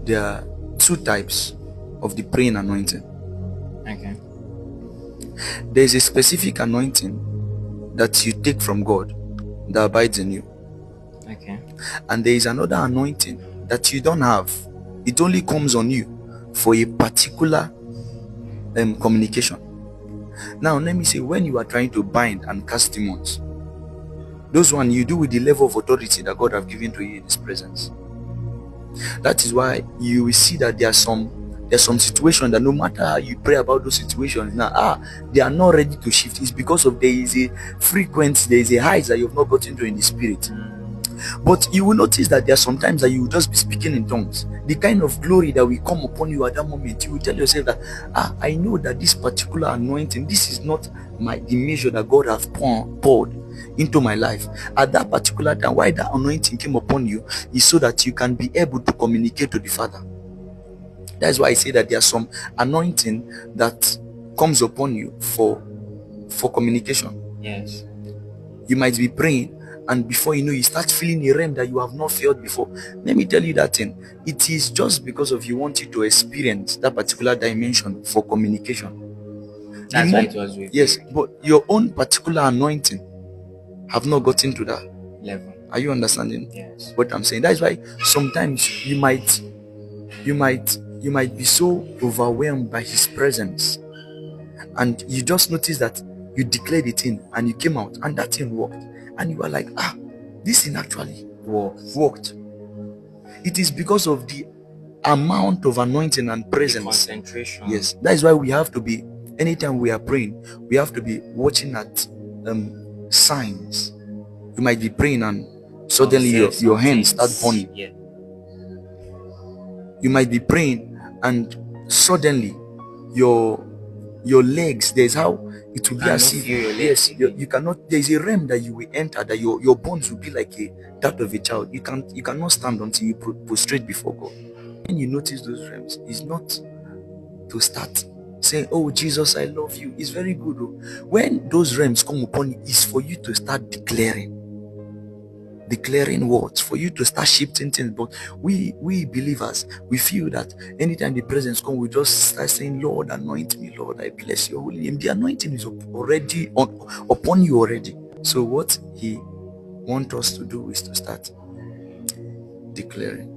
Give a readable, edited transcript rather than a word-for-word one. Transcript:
there are two types of the praying anointing. Okay. There is a specific anointing that you take from God that abides in you. Okay. And there is another anointing that you don't have. It only comes on you for a particular communication. Now, let me say, when you are trying to bind and cast demons, those one you do with the level of authority that God have given to you in His presence. That is why you will see that there's some situation that no matter how you pray about those situations now, they are not ready to shift. It's because of there is a frequency, there is a height that you have not gotten to in the spirit. But you will notice that there are sometimes that you will just be speaking in tongues. The kind of glory that will come upon you at that moment, you will tell yourself that I know that this particular anointing, this is not the measure that God has poured into my life at that particular time. Why that anointing came upon you is so that you can be able to communicate to the Father. That's why I say that there's some anointing that comes upon you for communication. Yes. You might be praying, and before you know, you start feeling a realm that you have not felt before. Let me tell you that thing. It is just because of you wanting to experience that particular dimension for communication. That's why it was revealed. Yes, but your own particular anointing have not gotten to that level. Are you understanding? Yes. What I'm saying? That's why sometimes you might be so overwhelmed by His presence, and you just notice that you declared it in and you came out and that thing worked, and you are like, this thing actually worked. It is because of the amount of anointing and presence, the concentration. Yes, that is why we have to be, anytime we are praying, we have to be watching at signs. You might be praying and suddenly your hands start burning. Yeah. You might be praying and suddenly your legs, there's how it will be as if, yes, you cannot, there's a realm that you will enter that your bones will be like that of a child. You cannot stand until you prostrate before God. When you notice those realms, it's not to start saying, oh Jesus, I love you. It's very good. When those realms come upon you, it's for you to start declaring words, for you to start shifting things. But we believers, we feel that anytime the presence comes, we just start saying, Lord, anoint me, Lord, I bless your holy name. The anointing is already upon you already. So what He wants us to do is to start declaring.